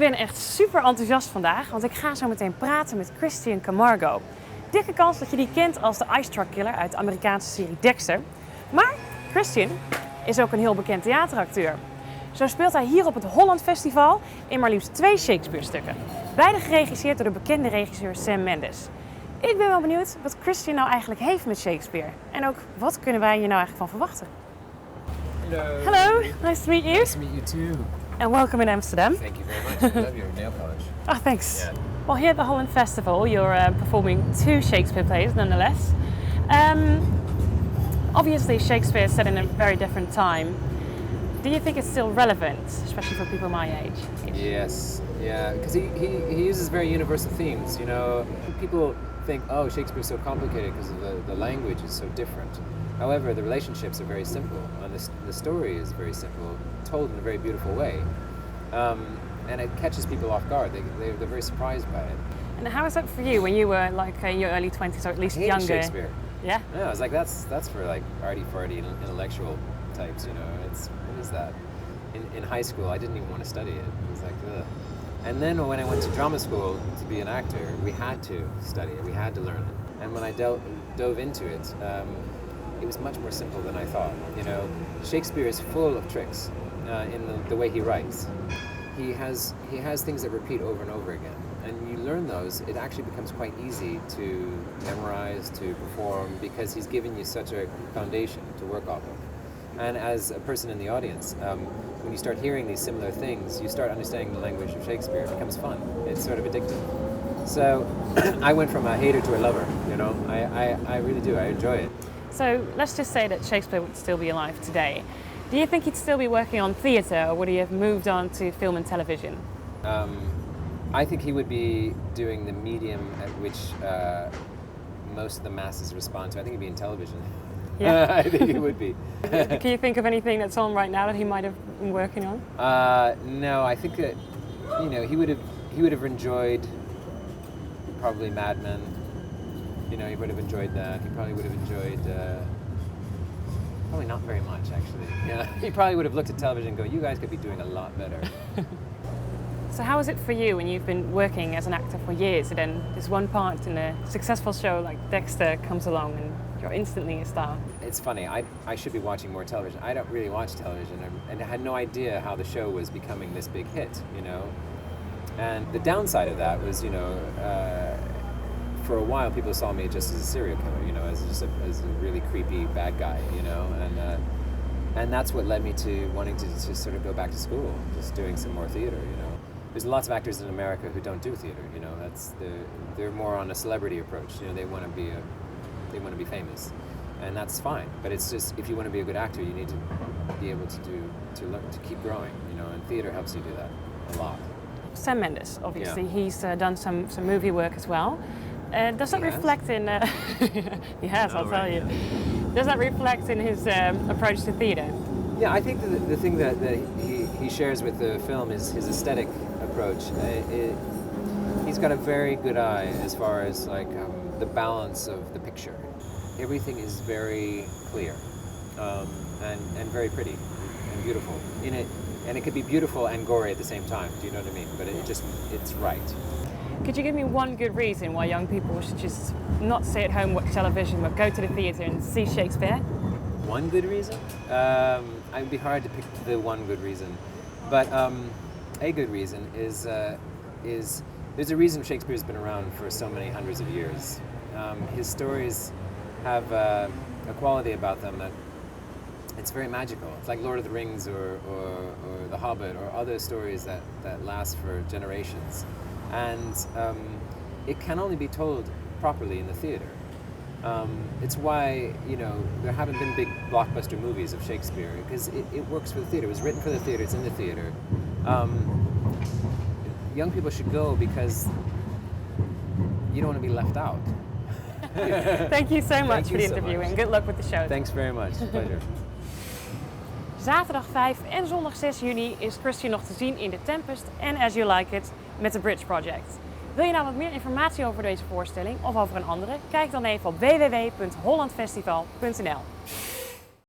ben echt super enthousiast vandaag, want ik ga zo meteen praten met Christian Camargo. Dikke kans dat je die kent als de Ice Truck Killer uit de Amerikaanse serie Dexter. Maar Christian is ook een heel bekend theateracteur. Zo speelt hij hier op het Holland Festival in maar liefst 2 Shakespeare-stukken. Beide geregisseerd door de bekende regisseur Sam Mendes. Ik ben wel benieuwd wat Christian nou eigenlijk heeft met Shakespeare. En ook, wat kunnen wij hier nou eigenlijk van verwachten? Hello, nice to meet you. Nice to meet you too. And welcome in Amsterdam. Thank you very much. I love your nail polish. Oh, thanks. Yeah. Well, here at the Holland Festival, you're performing 2 Shakespeare plays, nonetheless. Obviously, Shakespeare is set in a very different time. Do you think it's still relevant, especially for people my age? Yes, yeah, because he uses very universal themes. You know, people think, oh, Shakespeare's so complicated because the language is so different. However, the relationships are very simple, and the story is very simple, told in a very beautiful way. And it catches people off guard. They're very surprised by it. And how was that for you when you were like in your early 20s or at least I hated younger? Shakespeare. Yeah? Yeah, I was like, that's for like arty-farty intellectual types, you know. What is that? In high school, I didn't even want to study it. It was like, ugh. And then when I went to drama school to be an actor, we had to study it. We had to learn it. And when I dove into it, it was much more simple than I thought. You know, Shakespeare is full of tricks in the way he writes. He has things that repeat over and over again, and you learn those. It actually becomes quite easy to memorize, to perform, because he's given you such a foundation to work off of. And as a person in the audience, when you start hearing these similar things, you start understanding the language of Shakespeare. It becomes fun. It's sort of addictive. So I went from a hater to a lover. You know, I really do. I enjoy it. So let's just say that Shakespeare would still be alive today. Do you think he'd still be working on theatre, or would he have moved on to film and television? I think he would be doing the medium at which most of the masses respond to. I think he'd be in television. Yeah. I think he would be. Can you think of anything that's on right now that he might have been working on? No, I think that he would have enjoyed probably Mad Men. You know, he would have enjoyed that. He probably would have enjoyed. Probably not very much, actually. Yeah, he probably would have looked at television and go, "You guys could be doing a lot better." So how is it for you when you've been working as an actor for years, and then this one part in a successful show like Dexter comes along and you're instantly a star? It's funny. I should be watching more television. I don't really watch television, and I had no idea how the show was becoming this big hit. You know, and the downside of that was, for a while, people saw me just as a serial killer, you know, as a really creepy bad guy, you know, and that's what led me to wanting to sort of go back to school, just doing some more theater, you know. There's lots of actors in America who don't do theater, you know. They're more on a celebrity approach, you know. They want to be famous, and that's fine. But it's just, if you want to be a good actor, you need to be able to learn to keep growing, you know. And theater helps you do that a lot. Sam Mendes, obviously, yeah. He's done some movie work as well. Does that reflect in? He has, I'll tell you. Does that reflect in his approach to theatre? Yeah, I think the thing that he shares with the film is his aesthetic approach. He's got a very good eye as far as like the balance of the picture. Everything is very clear and very pretty and beautiful in it, and it could be beautiful and gory at the same time. Do you know what I mean? But it's right. Could you give me one good reason why young people should just not stay at home, watch television, but go to the theatre and see Shakespeare? One good reason? It'd be hard to pick the one good reason, but a good reason is there's a reason Shakespeare's been around for so many hundreds of years. His stories have a quality about them that it's very magical. It's like Lord of the Rings or The Hobbit or other stories that last for generations. And it can only be told properly in the theater. It's why, there haven't been big blockbuster movies of Shakespeare, because it works for the theater. It was written for the theater, it's in the theater. Young people should go because you don't want to be left out. Thank you so much for the interview and good luck with the show. Thanks very much. Pleasure. Zaterdag 5 en zondag 6 juni is Christian nog te zien in The Tempest en As You Like It met The Bridge Project. Wil je nou wat meer informatie over deze voorstelling of over een andere? Kijk dan even op www.hollandfestival.nl.